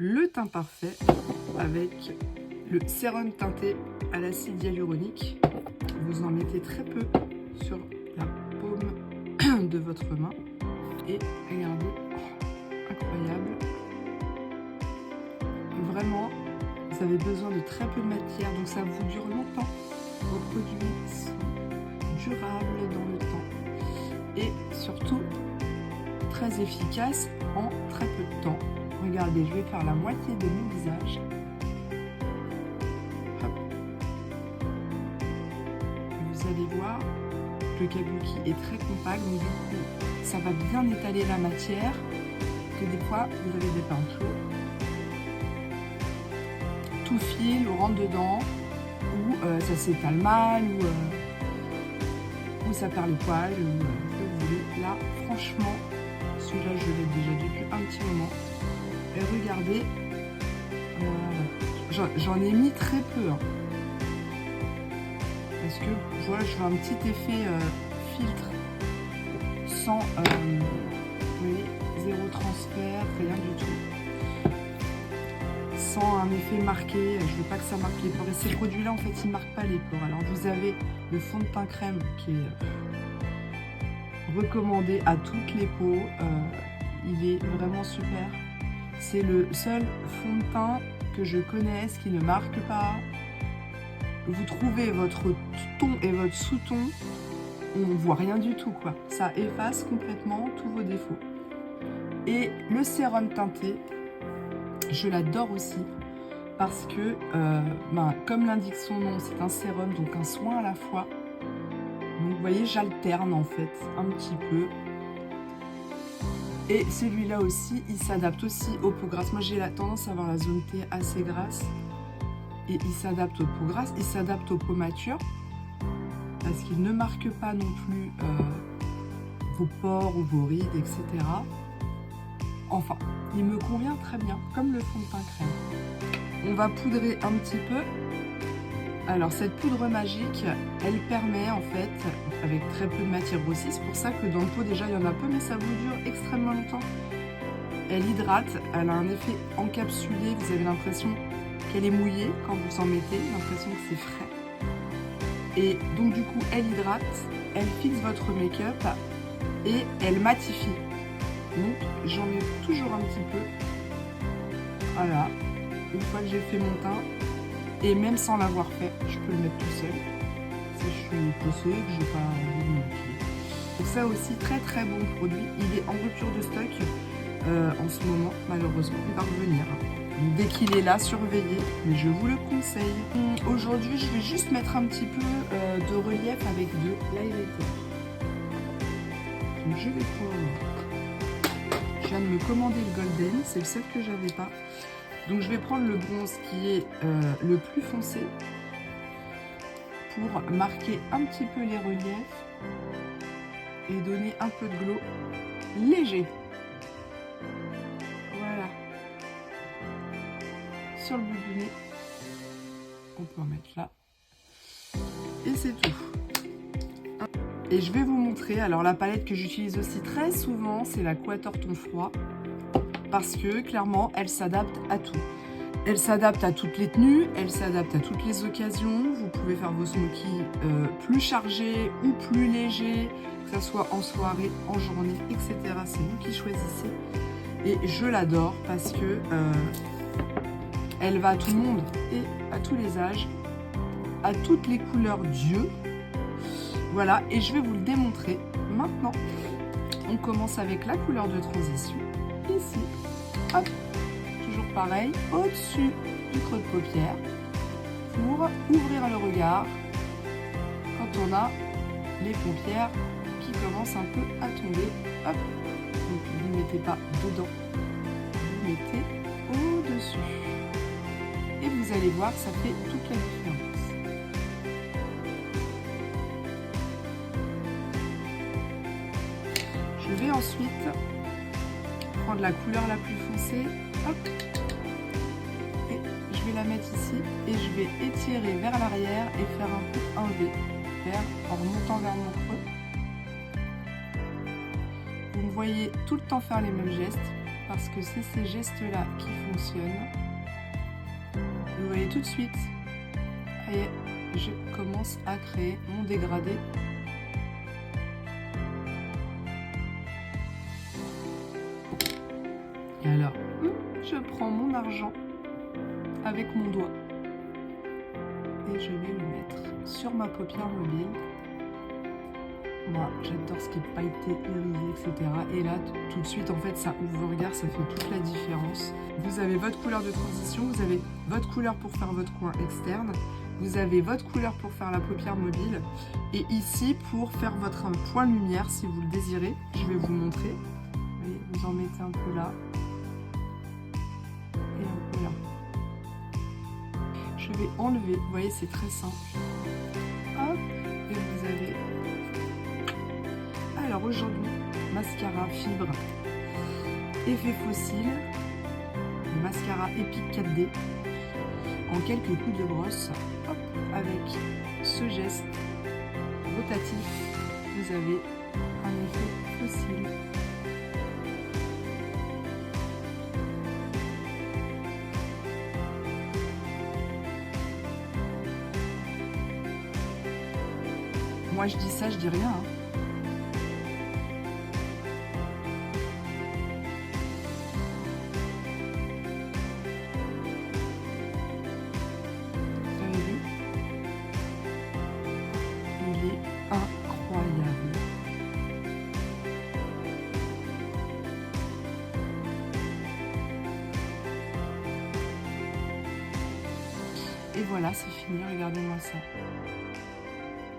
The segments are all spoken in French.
le teint parfait avec le sérum teinté à l'acide hyaluronique. Vous en mettez très peu sur la paume de votre main et regardez, incroyable. Vraiment, vous avez besoin de très peu de matière, donc ça vous dure longtemps. Vos produits sont durables dans le temps et surtout très efficaces en très peu de temps. Regardez, je vais faire la moitié de mon visage. Hop. Vous allez voir que le kabuki est très compact, donc du coup, ça va bien étaler la matière, que des fois, vous avez des pinceaux. Tout file ou rentre dedans, ou ça s'étale mal, ou ça perd les poils, ou ce que vous voulez. Là, franchement, celui-là, je l'ai déjà depuis un petit moment. Et regardez, j'en ai mis très peu. Hein, parce que voilà, je veux un petit effet filtre, sans, vous voyez, zéro transfert, rien du tout. Sans un effet marqué, je veux pas que ça marque les pores. Et ces produits-là, en fait, ils marquent pas les pores. Alors, vous avez le fond de teint crème qui est recommandé à toutes les peaux. Il est vraiment super. C'est le seul fond de teint que je connaisse qui ne marque pas. Vous trouvez votre ton et votre sous-ton, on ne voit rien du tout, quoi. Ça efface complètement tous vos défauts. Et le sérum teinté, je l'adore aussi parce que, comme l'indique son nom, c'est un sérum, donc un soin à la fois. Donc vous voyez, j'alterne en fait un petit peu. Et celui-là aussi, il s'adapte aussi aux peaux grasses. Moi, j'ai la tendance à avoir la zone T assez grasse. Et il s'adapte aux peaux grasses, il s'adapte aux peaux matures. Parce qu'il ne marque pas non plus vos pores ou vos rides, etc. Enfin, il me convient très bien, comme le fond de teint crème. On va poudrer un petit peu. Alors, cette poudre magique, elle permet en fait, avec très peu de matière aussi, c'est pour ça que dans le pot déjà il y en a peu, mais ça vous dure extrêmement longtemps. Elle hydrate, elle a un effet encapsulé, vous avez l'impression qu'elle est mouillée quand vous en mettez, l'impression que c'est frais. Et donc du coup, elle hydrate, elle fixe votre make-up et elle matifie. Donc j'en mets toujours un petit peu. Voilà, une fois que j'ai fait mon teint, et même sans l'avoir fait, je peux le mettre tout seul. Si je suis pressée, que je n'ai pas envie de me maquiller. Donc ça aussi, très très bon produit. Il est en rupture de stock en ce moment, malheureusement. Il va revenir. Donc, dès qu'il est là, surveillez, mais je vous le conseille. Aujourd'hui, je vais juste mettre un petit peu de relief avec de l'highlighter. Donc je vais prendre... Je viens de me commander le Golden, c'est le set que j'avais pas. Donc je vais prendre le bronze qui est le plus foncé pour marquer un petit peu les reliefs et donner un peu de glow léger. Voilà. Sur le bout du nez, on peut en mettre là. Et c'est tout. Et je vais vous montrer, alors la palette que j'utilise aussi très souvent, c'est la Quator Ton Froid. Parce que clairement, elle s'adapte à tout. Elle s'adapte à toutes les tenues, elle s'adapte à toutes les occasions. Vous pouvez faire vos smokies plus chargés ou plus légers, que ce soit en soirée, en journée, etc. C'est vous qui choisissez. Et je l'adore parce que elle va à tout le monde et à tous les âges, à toutes les couleurs d'yeux. Voilà, et je vais vous le démontrer maintenant. On commence avec la couleur de transition. Ici, hop, toujours pareil, au-dessus du creux de paupière pour ouvrir le regard quand on a les paupières qui commencent un peu à tomber. Hop, donc vous ne mettez pas dedans, vous mettez au-dessus. Et vous allez voir que ça fait toute la différence. Je vais ensuite prendre la couleur la plus foncée, hop, et je vais la mettre ici et je vais étirer vers l'arrière et faire un peu un V en remontant vers mon creux. Vous me voyez tout le temps faire les mêmes gestes. parce que c'est ces gestes-là qui fonctionnent. Vous voyez tout de suite, ça y est, je commence à créer mon dégradé. Et alors, je prends mon argent avec mon doigt et je vais le mettre sur ma paupière mobile. Moi, j'adore ce qui est pailleté, irisé, etc. Et là, tout de suite, en fait, ça ouvre vos regards, ça fait toute la différence. Vous avez votre couleur de transition, vous avez votre couleur pour faire votre coin externe, vous avez votre couleur pour faire la paupière mobile, et ici, pour faire votre point lumière, si vous le désirez, je vais vous montrer. Vous voyez, vous en mettez un peu là, et un peu là. Je vais enlever, vous voyez, c'est très simple. Hop, et vous avez... Alors aujourd'hui, mascara fibre, effet fossile, mascara épique 4D, en quelques coups de brosse, hop, avec ce geste rotatif, vous avez un effet fossile. Moi je dis ça, je dis rien. Incroyable. Et voilà, c'est fini, regardez-moi ça.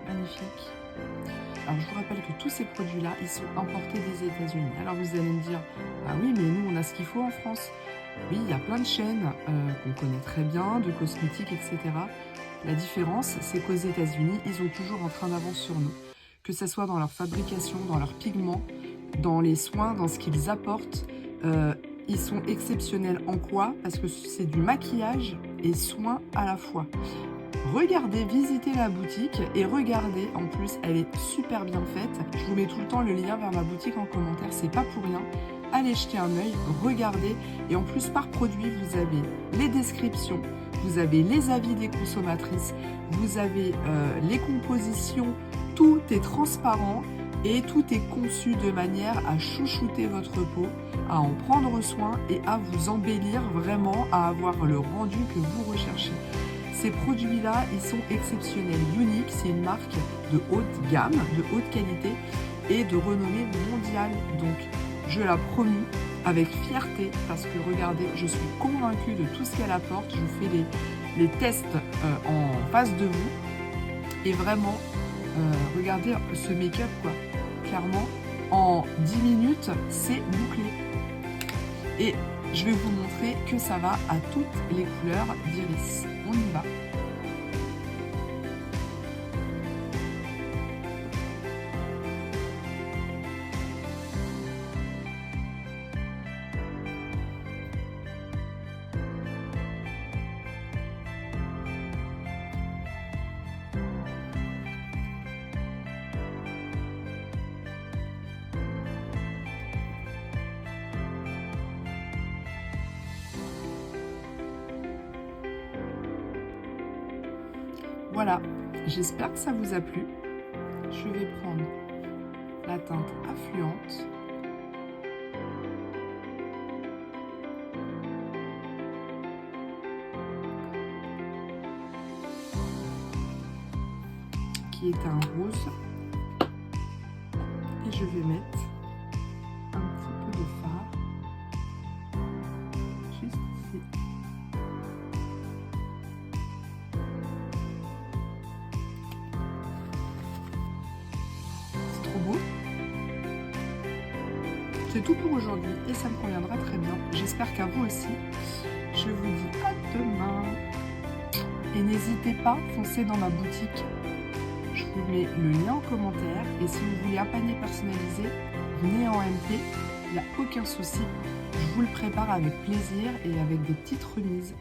Magnifique. Alors je vous rappelle que tous ces produits-là, ils sont importés des États-Unis. Alors vous allez me dire, ah oui, mais nous on a ce qu'il faut en France. Oui, il y a plein de chaînes qu'on connaît très bien, de cosmétiques, etc. La différence, c'est qu'aux États-Unis, ils sont toujours en train d'avance sur nous. Que ce soit dans leur fabrication, dans leurs pigments, dans les soins, dans ce qu'ils apportent. Ils sont exceptionnels en quoi? Parce que c'est du maquillage et soins à la fois. Regardez, visitez la boutique et regardez, en plus, elle est super bien faite. Je vous mets tout le temps le lien vers ma boutique en commentaire, c'est pas pour rien. Allez jeter un œil, regardez. Et en plus, par produit, vous avez les descriptions, vous avez les avis des consommatrices, vous avez les compositions, tout est transparent et tout est conçu de manière à chouchouter votre peau, à en prendre soin et à vous embellir vraiment, à avoir le rendu que vous recherchez. Ces produits-là, ils sont exceptionnels. Unique, c'est une marque de haute gamme, de haute qualité et de renommée mondiale. Donc, je la promue avec fierté parce que regardez, je suis convaincue de tout ce qu'elle apporte. Je vous fais les tests en face de vous et vraiment, regardez ce make-up quoi. Clairement, en 10 minutes, c'est bouclé. Et je vais vous montrer que ça va à toutes les couleurs d'iris. On y va. Voilà, j'espère que ça vous a plu. Je vais prendre la teinte affluente. Qui est un rose. Et je vais mettre un petit peu de fard. Juste ici. C'est tout pour aujourd'hui et ça me conviendra très bien. J'espère qu'à vous aussi. Je vous dis à demain. Et n'hésitez pas, foncez dans ma boutique. Je vous mets le lien en commentaire. Et si vous voulez un panier personnalisé, venez en MP. Il n'y a aucun souci. Je vous le prépare avec plaisir et avec des petites remises.